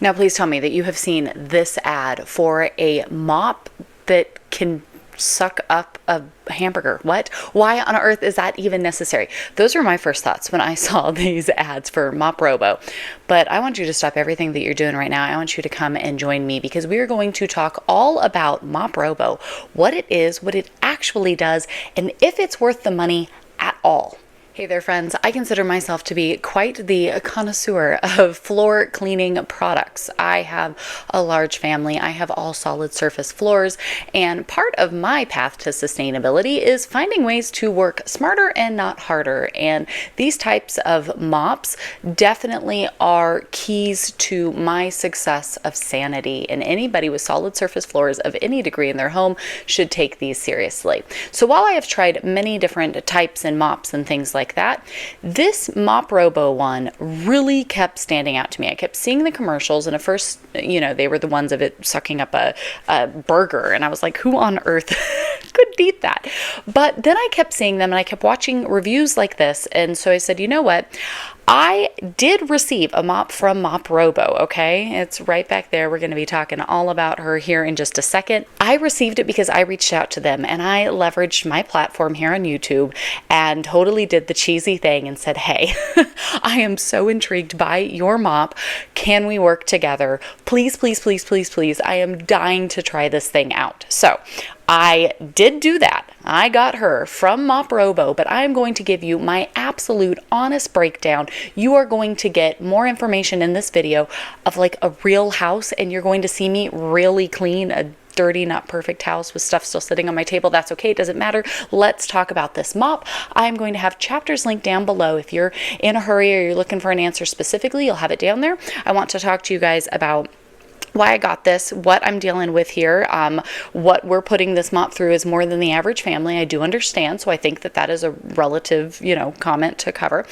Now, please tell me that you have seen this ad for a mop that can suck up a hamburger. What? Why on earth is that even necessary? Those were my first thoughts when I saw these ads for MopRobo. But I want you to stop everything that you're doing right now. I want you to come and join me because we are going to talk all about MopRobo, what it is, what it actually does, and if it's worth the money at all. Hey there, friends. I consider myself to be quite the connoisseur of floor cleaning products. I have a large family. I have all solid surface floors, and part of my path to sustainability is finding ways to work smarter and not harder. And these types of mops definitely are keys to my success of sanity. And anybody with solid surface floors of any degree in their home should take these seriously. So while I have tried many different types and mops and things like that, this MopRobo one really kept standing out to me. I kept seeing the commercials, and at first, they were the ones of it sucking up a burger, and I was like, who on earth could eat that? But then I kept seeing them, and I kept watching reviews like this, and so I said, you know what? I did receive a mop from MopRobo, okay? It's right back there. We're going to be talking all about her here in just a second. I received it because I reached out to them and I leveraged my platform here on YouTube and totally did the cheesy thing and said, hey, I am so intrigued by your mop. Can we work together? Please, please, please, please, please. I am dying to try this thing out. So I did do that. I got her from MopRobo, but I'm going to give you my absolute honest breakdown. You are going to get more information in this video of like a real house, and you're going to see me really clean a dirty, not perfect house with stuff still sitting on my table. That's okay. It doesn't matter. Let's talk about this mop. I'm going to have chapters linked down below. If you're in a hurry or you're looking for an answer specifically, you'll have it down there. I want to talk to you guys about why I got this, what I'm dealing with here, what we're putting this mop through is more than the average family. I do understand, so I think that is a relative, comment to cover.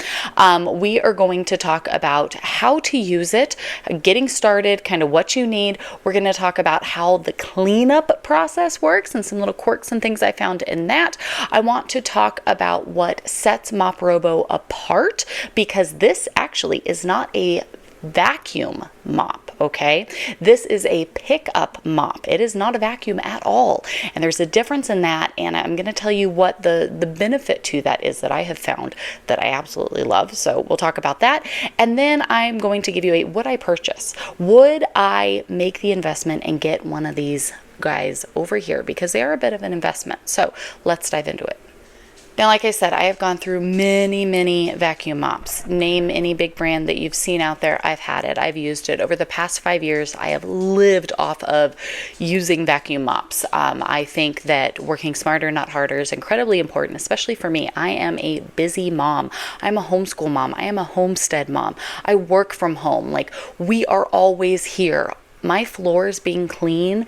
We are going to talk about how to use it, getting started, kind of what you need. We're going to talk about how the cleanup process works and some little quirks and things I found in that. I want to talk about what sets MopRobo apart, because this actually is not a vacuum mop, okay? This is a pickup mop. It is not a vacuum at all. And there's a difference in that, and I'm going to tell you what the benefit to that is that I have found that I absolutely love. So we'll talk about that. And then I'm going to give you would I purchase? Would I make the investment and get one of these guys over here? Because they are a bit of an investment. So let's dive into it. Now, like I said, I have gone through many, many vacuum mops. Name any big brand that you've seen out there, I've had it. I've used it. Over the past 5 years, I have lived off of using vacuum mops. I think that working smarter, not harder is incredibly important, especially for me. I am a busy mom. I'm a homeschool mom. I am a homestead mom. I work from home. Like, we are always here. My floors being clean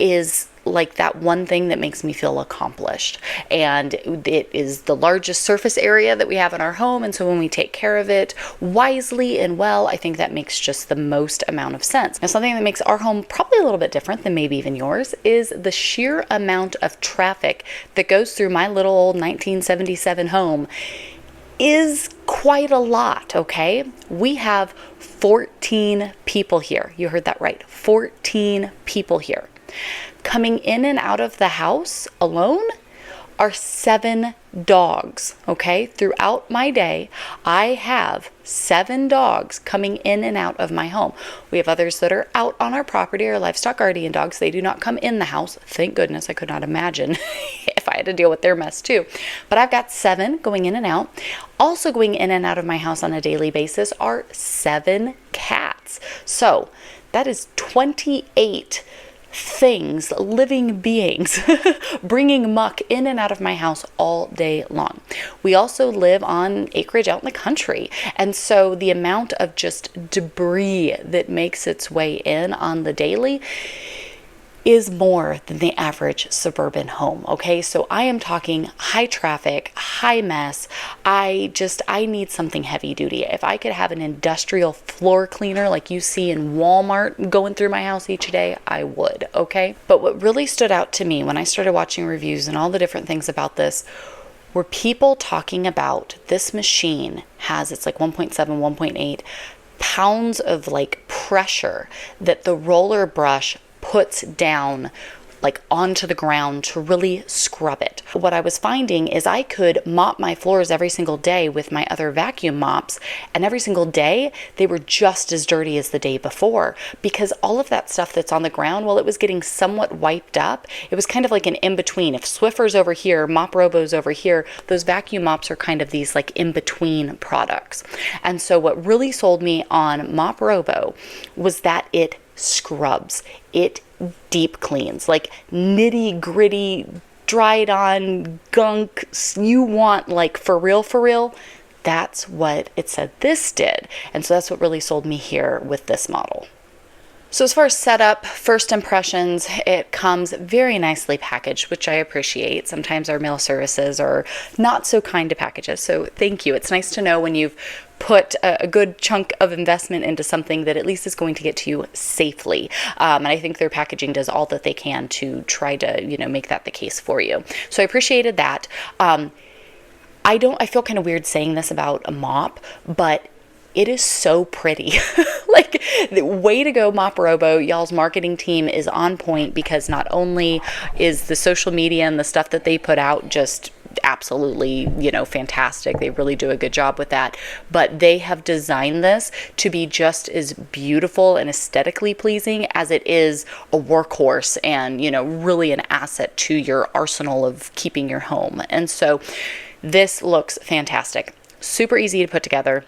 is like that one thing that makes me feel accomplished, and it is the largest surface area that we have in our home, and so when we take care of it wisely and well, I think that makes just the most amount of sense. Now, something that makes our home probably a little bit different than maybe even yours is the sheer amount of traffic that goes through my little old 1977 home is quite a lot, okay? We have 14 people here. You heard that right. 14 people here. Coming in and out of the house alone are 7 dogs, okay? Throughout my day, I have 7 dogs coming in and out of my home. We have others that are out on our property, our livestock guardian dogs. They do not come in the house. Thank goodness. I could not imagine if I had to deal with their mess too. But I've got 7 going in and out. Also going in and out of my house on a daily basis are 7 cats. So that is 28 things, living beings, bringing muck in and out of my house all day long. We also live on acreage out in the country, and so the amount of just debris that makes its way in on the daily is more than the average suburban home, okay? So I am talking high traffic, high mess. I need something heavy duty. If I could have an industrial floor cleaner like you see in Walmart going through my house each day, I would, okay? But what really stood out to me when I started watching reviews and all the different things about this were people talking about this machine it's like 1.7, 1.8, pounds of like pressure that the roller brush puts down like onto the ground to really scrub it. What I was finding is I could mop my floors every single day with my other vacuum mops, and every single day they were just as dirty as the day before, because all of that stuff that's on the ground, while it was getting somewhat wiped up, it was kind of like an in-between. If Swiffer's over here, MopRobo's over here, those vacuum mops are kind of these like in-between products. And so what really sold me on MopRobo was that it scrubs, it deep cleans, like nitty gritty, dried on gunk you want, like for real. That's what it said this did. And so that's what really sold me here with this model. So as far as setup, first impressions, it comes very nicely packaged, which I appreciate. Sometimes our mail services are not so kind to packages, so thank you. It's nice to know when you've put a good chunk of investment into something that at least is going to get to you safely. And I think their packaging does all that they can to try to, make that the case for you. So I appreciated that. I feel kind of weird saying this about a mop, but it is so pretty. Like, the way to go, MopRobo. Y'all's marketing team is on point, because not only is the social media and the stuff that they put out just absolutely, fantastic. They really do a good job with that. But they have designed this to be just as beautiful and aesthetically pleasing as it is a workhorse and, really an asset to your arsenal of keeping your home. And so this looks fantastic. Super easy to put together.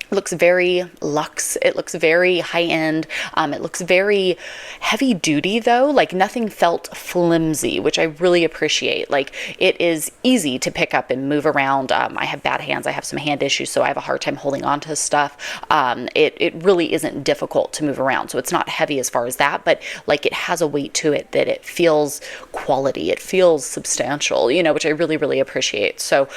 It looks very luxe. It looks very high end. It looks very heavy duty though. Like, nothing felt flimsy, which I really appreciate. Like, it is easy to pick up and move around. I have bad hands. I have some hand issues, so I have a hard time holding on to stuff. It really isn't difficult to move around. So it's not heavy as far as that, but like, it has a weight to it that it feels quality. It feels substantial, which I really, really appreciate. So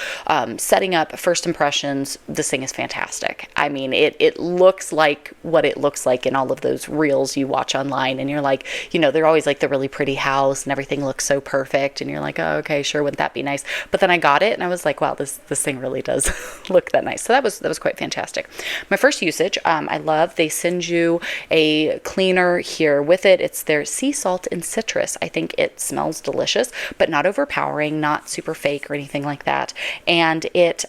setting up, first impressions, this thing is fantastic. I mean, it looks like what it looks like in all of those reels you watch online, and you're like, they're always like the really pretty house and everything looks so perfect, and you're like, oh, okay, sure, wouldn't that be nice? But then I got it and I was like, wow, this thing really does look that nice. So that was quite fantastic. My first usage, I love, they send you a cleaner here with it. It's their sea salt and citrus. I think it smells delicious, but not overpowering, not super fake or anything like that. And it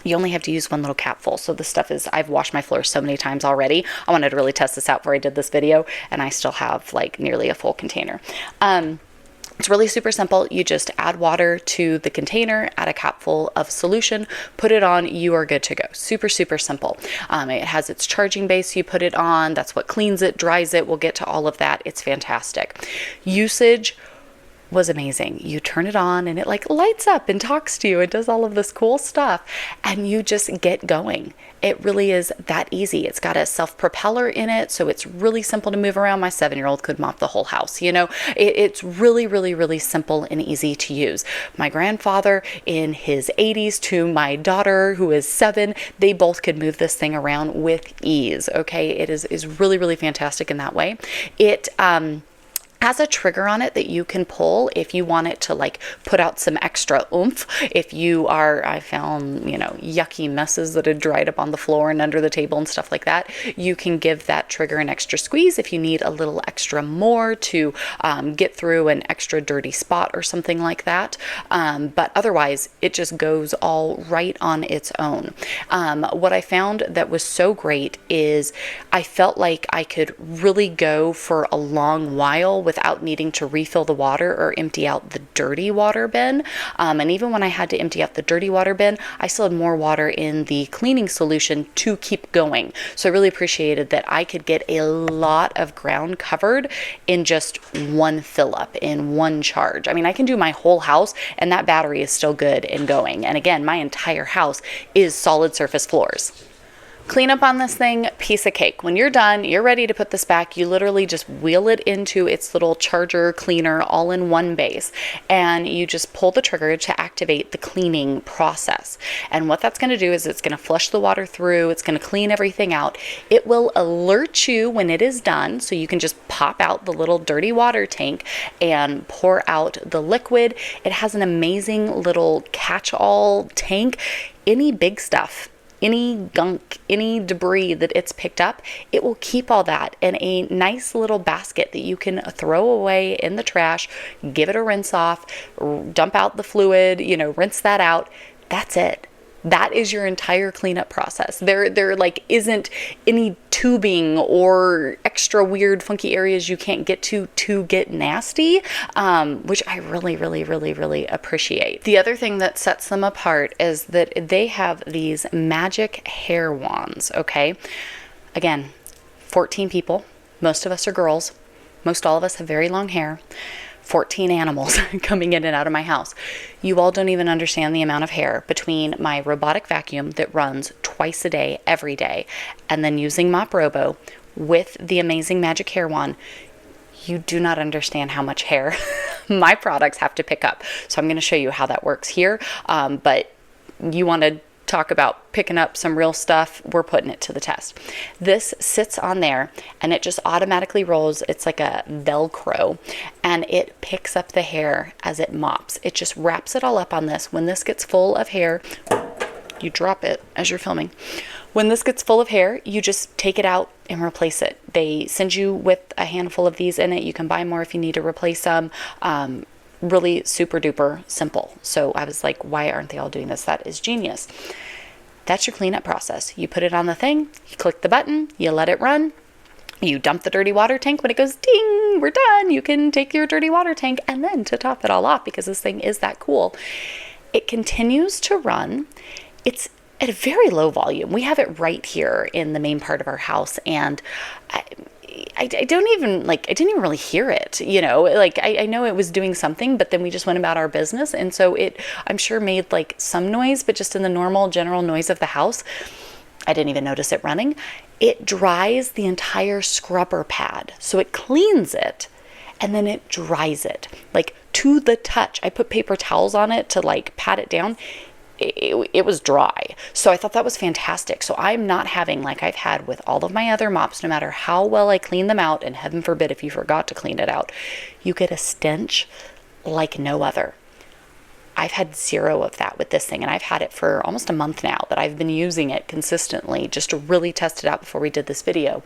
you only have to use one little capful. So this stuff is, I've washed my floors so many times already. I wanted to really test this out before I did this video, and I still have like nearly a full container. It's really super simple. You just add water to the container, add a capful of solution, put it on, you are good to go. Super, super simple. It has its charging base, you put it on, that's what cleans it, dries it. We'll get to all of that. It's fantastic. Usage was amazing. You turn it on and it like lights up and talks to you. It does all of this cool stuff and you just get going. It really is that easy. It's got a self-propeller in it, so it's really simple to move around. My 7-year-old could mop the whole house. It's really, really, really simple and easy to use. My grandfather in his 80s to my daughter who is 7, they both could move this thing around with ease. Okay, it is really, really fantastic in that way. It has a trigger on it that you can pull if you want it to like put out some extra oomph. If you are, I found, yucky messes that had dried up on the floor and under the table and stuff like that, you can give that trigger an extra squeeze if you need a little extra more to get through an extra dirty spot or something like that. But otherwise, it just goes all right on its own. What I found that was so great is I felt like I could really go for a long while without needing to refill the water or empty out the dirty water bin. And even when I had to empty out the dirty water bin, I still had more water in the cleaning solution to keep going. So I really appreciated that I could get a lot of ground covered in just one fill up, in one charge. I mean, I can do my whole house and that battery is still good and going. And again, my entire house is solid surface floors. Clean up on this thing, piece of cake. When you're done, you're ready to put this back, you literally just wheel it into its little charger cleaner all in one base, and you just pull the trigger to activate the cleaning process. And what that's going to do is it's going to flush the water through, it's going to clean everything out. It will alert you when it is done, so you can just pop out the little dirty water tank and pour out the liquid. It has an amazing little catch-all tank. Any big stuff any gunk, any debris that it's picked up, it will keep all that in a nice little basket that you can throw away in the trash, give it a rinse off, dump out the fluid, rinse that out. That's it. That is your entire cleanup process. There like isn't any tubing or extra weird funky areas you can't get to get nasty, which I really, really, really, really appreciate. The other thing that sets them apart is that they have these magic hair wands, okay? Again, 14 people. Most of us are girls. Most all of us have very long hair. 14 animals coming in and out of my house. You all don't even understand the amount of hair between my robotic vacuum that runs twice a day, every day, and then using MopRobo with the amazing magic hair wand. You do not understand how much hair my products have to pick up. So I'm going to show you how that works here. But you want to talk about picking up some real stuff, we're putting it to the test. This sits on there and it just automatically rolls. It's like a Velcro, and it picks up the hair as it mops. It just wraps it all up on this. When this gets full of hair, you drop it as you're filming. When this gets full of hair, you just take it out and replace it. They send you with a handful of these in it. You can buy more if you need to replace them. Really super duper simple. So I was like, why aren't they all doing this? That is genius. That's your cleanup process. You put it on the thing, you click the button, you let it run, you dump the dirty water tank. When it goes ding, we're done. You can take your dirty water tank, and then to top it all off, because this thing is that cool, it continues to run. It's at a very low volume. We have it right here in the main part of our house, and I didn't even really hear it, I know it was doing something, but then we just went about our business. And so it, I'm sure, made like some noise, but just in the normal general noise of the house, I didn't even notice it running. It dries the entire scrubber pad. So it cleans it and then it dries it like to the touch. I put paper towels on it to like pat it down. It was dry. So I thought that was fantastic. So I'm not having, like I've had with all of my other mops, no matter how well I clean them out, and heaven forbid if you forgot to clean it out, you get a stench like no other. I've had zero of that with this thing, and I've had it for almost a month now that I've been using it consistently just to really test it out before we did this video.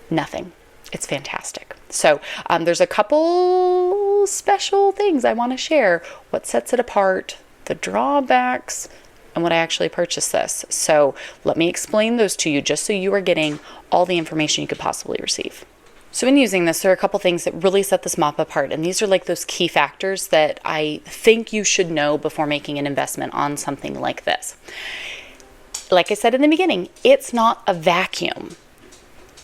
Nothing. It's fantastic. So there's a couple special things I want to share. What sets it apart, the drawbacks, and what I actually purchased this. So let me explain those to you just so you are getting all the information you could possibly receive. So in using this, there are a couple things that really set this mop apart, and these are like those key factors that I think you should know before making an investment on something like this. Like I said in the beginning, it's not a vacuum.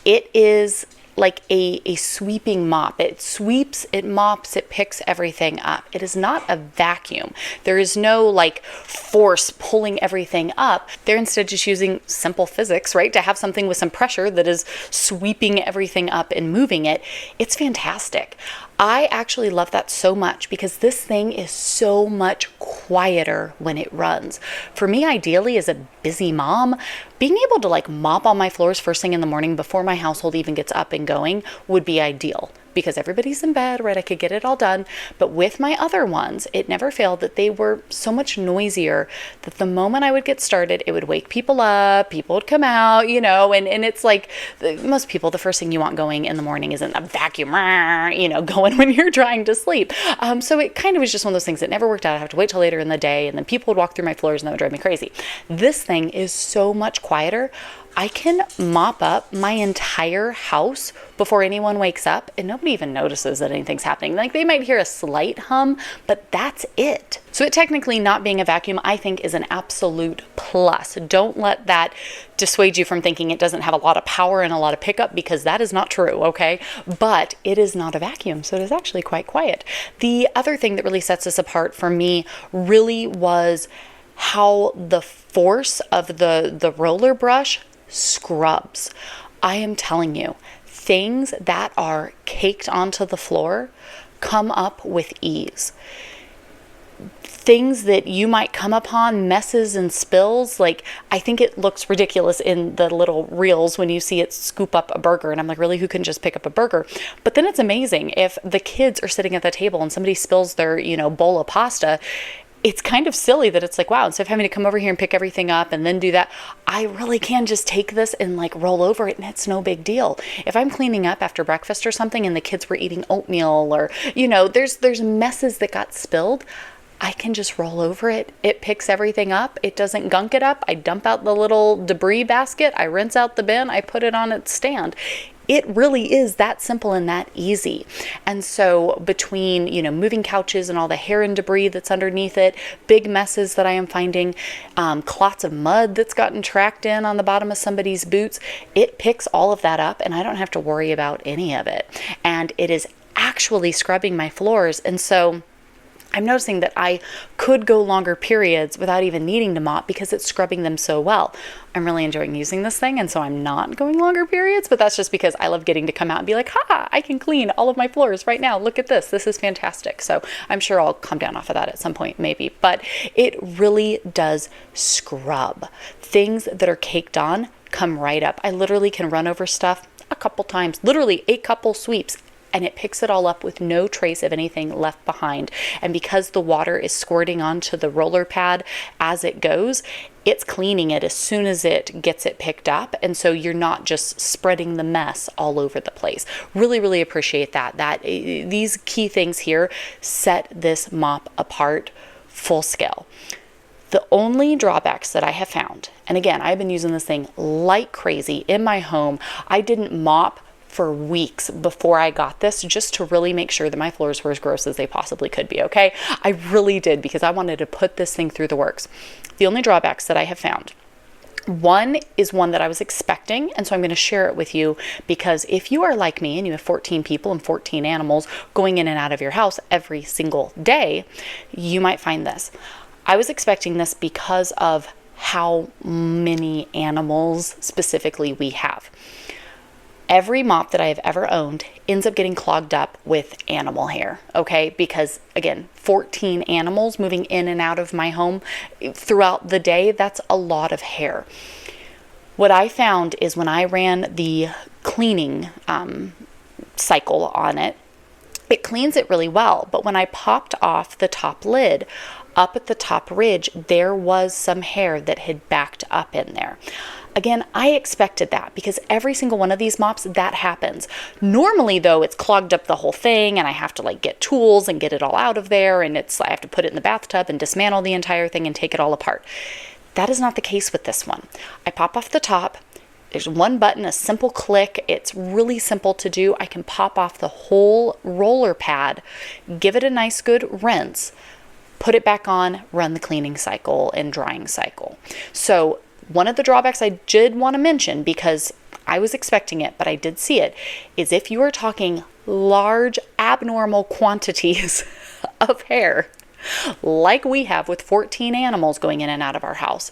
It is like a sweeping mop. It sweeps, it mops, it picks everything up. It is not a vacuum. There is no like force pulling everything up. They're instead just using simple physics, right? To have something with some pressure that is sweeping everything up and moving it. It's fantastic. I actually love that so much because this thing is so much quieter when it runs. For me, ideally, as a busy mom, being able to like mop all my floors first thing in the morning before my household even gets up and going would be ideal, because everybody's in bed, right? I could get it all done. But with my other ones, it never failed that they were so much noisier that the moment I would get started, it would wake people up, people would come out, and it's like most people, the first thing you want going in the morning isn't a vacuum, going when you're trying to sleep. So it kind of was just one of those things that never worked out. I have to wait till later in the day, and then people would walk through my floors and that would drive me crazy. This thing is so much quieter. I can mop up my entire house before anyone wakes up and nobody even notices that anything's happening. Like they might hear a slight hum, but that's it. So it technically not being a vacuum, I think, is an absolute plus. Don't let that dissuade you from thinking it doesn't have a lot of power and a lot of pickup, because that is not true, okay? But it is not a vacuum, so it is actually quite quiet. The other thing that really sets us apart for me really was how the force of the roller brush scrubs. I am telling you, things that are caked onto the floor come up with ease. Things that you might come upon, messes and spills, like I think it looks ridiculous in the little reels when you see it scoop up a burger, and I'm like, really, who can just pick up a burger? But then it's amazing if the kids are sitting at the table and somebody spills their bowl of pasta. it's kind of silly that it's like, wow, instead of having to come over here and pick everything up and then do that, I really can just take this and like roll over it and it's no big deal. If I'm cleaning up after breakfast or something and the kids were eating oatmeal or, there's messes that got spilled, I can just roll over it. It picks everything up. It doesn't gunk it up. I dump out the little debris basket. I rinse out the bin. I put it on its stand. It really is that simple and that easy. And so between, moving couches and all the hair and debris that's underneath it, big messes that I am finding, clots of mud that's gotten tracked in on the bottom of somebody's boots, it picks all of that up and I don't have to worry about any of it. And it is actually scrubbing my floors. And so I'm noticing that I could go longer periods without even needing to mop because it's scrubbing them so well. I'm really enjoying using this thing, and so I'm not going longer periods, but that's just because I love getting to come out and be like, ha, I can clean all of my floors right now. Look at this. This is fantastic. So I'm sure I'll come down off of that at some point, maybe, but it really does scrub. Things that are caked on come right up. I literally can run over stuff a couple times, literally a couple sweeps, and it picks it all up with no trace of anything left behind. And because the water is squirting onto the roller pad as it goes, it's cleaning it as soon as it gets it picked up. And so you're not just spreading the mess all over the place. Really, really appreciate that these key things here set this mop apart full scale. The only drawbacks that I have found, and again, I've been using this thing like crazy in my home. I didn't mop for weeks before I got this just to really make sure that my floors were as gross as they possibly could be, okay? I really did because I wanted to put this thing through the works. The only drawbacks that I have found, one is one that I was expecting, and so I'm going to share it with you because if you are like me and you have 14 people and 14 animals going in and out of your house every single day, you might find this. I was expecting this because of how many animals specifically we have. Every mop that I have ever owned ends up getting clogged up with animal hair, okay? Because again, 14 animals moving in and out of my home throughout the day, that's a lot of hair. What I found is when I ran the cleaning cycle on it, it cleans it really well. But when I popped off the top lid, up at the top ridge, there was some hair that had backed up in there. Again, I expected that because every single one of these mops, that happens. Normally though, it's clogged up the whole thing and I have to like get tools and get it all out of there, and I have to put it in the bathtub and dismantle the entire thing and take it all apart. That is not the case with this one. I pop off the top. There's one button, a simple click. It's really simple to do. I can pop off the whole roller pad, give it a nice good rinse, put it back on, run the cleaning cycle and drying cycle. So one of the drawbacks I did want to mention, because I was expecting it, but I did see it, is if you are talking large, abnormal quantities of hair, like we have with 14 animals going in and out of our house,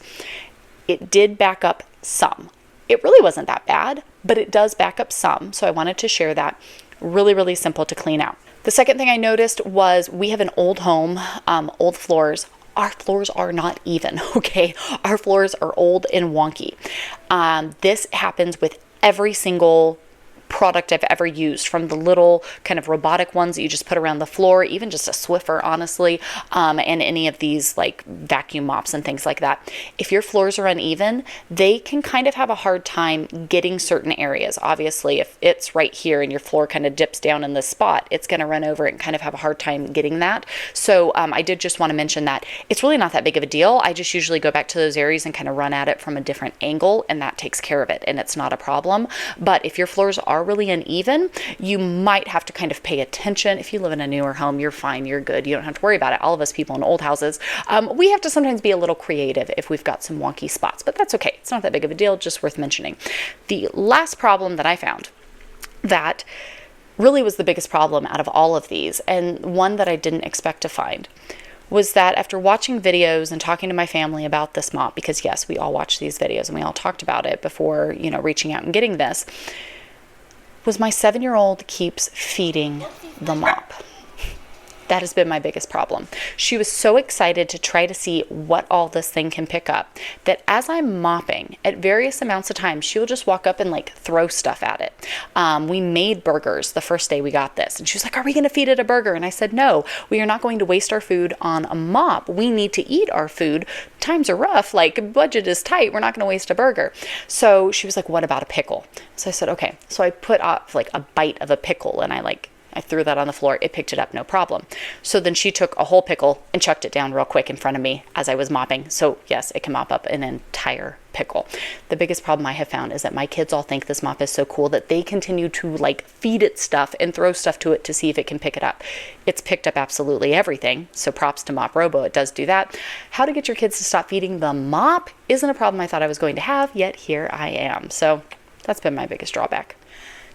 it did back up some. It really wasn't that bad, but it does back up some. So I wanted to share that. Really, really simple to clean out. The second thing I noticed was we have an old home, old floors. Our floors are not even, okay? Our floors are old and wonky. This happens with every single product I've ever used, from the little kind of robotic ones that you just put around the floor, even just a Swiffer, honestly, and any of these like vacuum mops and things like that. If your floors are uneven, they can kind of have a hard time getting certain areas. Obviously, if it's right here and your floor kind of dips down in this spot, it's going to run over it and kind of have a hard time getting that. So I did just want to mention that it's really not that big of a deal. I just usually go back to those areas and kind of run at it from a different angle, and that takes care of it, and it's not a problem. But if your floors are really uneven, you might have to kind of pay attention. If you live in a newer home, you're fine, you're good. You don't have to worry about it. All of us people in old houses, we have to sometimes be a little creative if we've got some wonky spots, but that's okay. It's not that big of a deal, just worth mentioning. The last problem that I found that really was the biggest problem out of all of these, and one that I didn't expect to find, was that after watching videos and talking to my family about this mop, because yes, we all watched these videos and we all talked about it before, reaching out and getting this, was my 7-year-old keeps feeding the mop. That has been my biggest problem. She was so excited to try to see what all this thing can pick up that as I'm mopping at various amounts of time, she'll just walk up and like throw stuff at it. We made burgers the first day we got this, and she was like, are we going to feed it a burger? And I said, no, we are not going to waste our food on a mop. We need to eat our food. Times are rough, like budget is tight. We're not going to waste a burger. So she was like, what about a pickle? So I said, okay. So I put off like a bite of a pickle, and I threw that on the floor. It picked it up, no problem. So then she took a whole pickle and chucked it down real quick in front of me as I was mopping. So yes, it can mop up an entire pickle. The biggest problem I have found is that my kids all think this mop is so cool that they continue to like feed it stuff and throw stuff to it to see if it can pick it up. It's picked up absolutely everything. So props to MopRobo, it does do that. How to get your kids to stop feeding the mop isn't a problem I thought I was going to have, yet here I am. So that's been my biggest drawback.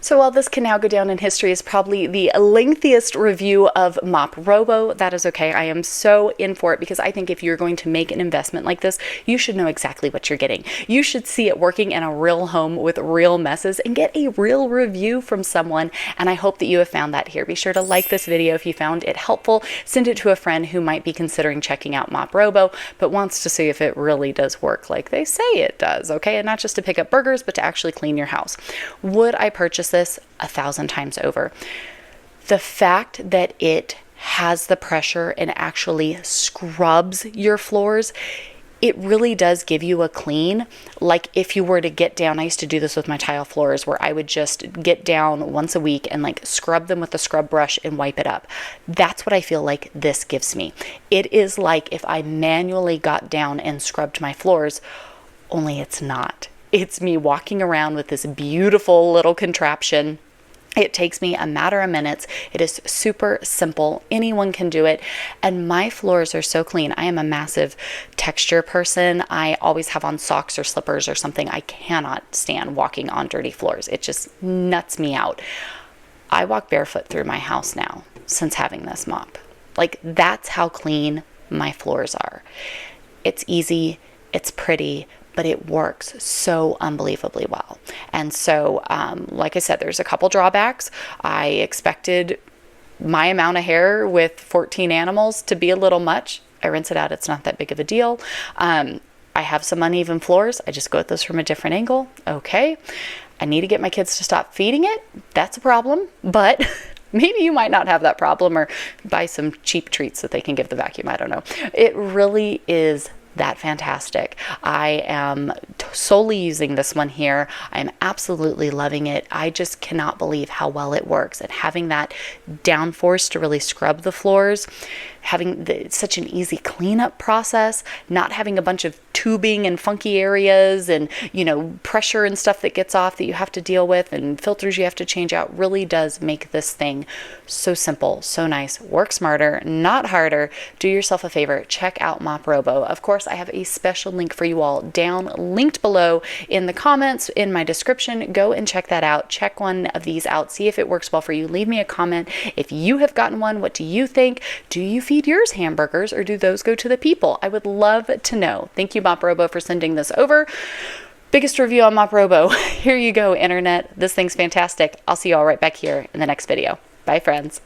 So while this can now go down in history as probably the lengthiest review of MopRobo, that is okay. I am so in for it because I think if you're going to make an investment like this, you should know exactly what you're getting. You should see it working in a real home with real messes and get a real review from someone. And I hope that you have found that here. Be sure to like this video if you found it helpful. Send it to a friend who might be considering checking out MopRobo, but wants to see if it really does work like they say it does, okay? And not just to pick up burgers, but to actually clean your house. Would I purchase this 1,000 times over? The fact that it has the pressure and actually scrubs your floors, it really does give you a clean. Like if you were to get down, I used to do this with my tile floors where I would just get down once a week and like scrub them with a scrub brush and wipe it up. That's what I feel like this gives me. It is like if I manually got down and scrubbed my floors, only it's not. It's me walking around with this beautiful little contraption. It takes me a matter of minutes. It is super simple. Anyone can do it. And my floors are so clean. I am a massive texture person. I always have on socks or slippers or something. I cannot stand walking on dirty floors. It just nuts me out. I walk barefoot through my house now since having this mop. Like that's how clean my floors are. It's easy. It's pretty. But it works so unbelievably well. And so, like I said, there's a couple drawbacks. I expected my amount of hair with 14 animals to be a little much. I rinse it out. It's not that big of a deal. I have some uneven floors. I just go at this from a different angle. Okay. I need to get my kids to stop feeding it. That's a problem. But maybe you might not have that problem, or buy some cheap treats that they can give the vacuum. I don't know. It really is that fantastic. I am solely using this one here. I'm absolutely loving it. I just cannot believe how well it works. And having that downforce to really scrub the floors, having such an easy cleanup process, not having a bunch of tubing and funky areas and, you know, pressure and stuff that gets off that you have to deal with and filters you have to change out, really does make this thing so simple, so nice. Work smarter, not harder. Do yourself a favor. Check out MopRobo. Of course, I have a special link for you all down, linked below in the comments, in my description. Go and check that out. Check one of these out. See if it works well for you. Leave me a comment. If you have gotten one, what do you think? Do you feed yours hamburgers, or do those go to the people? I would love to know. Thank you, MopRobo, for sending this over. Biggest review on MopRobo. Here you go, internet. This thing's fantastic. I'll see you all right back here in the next video. Bye, friends.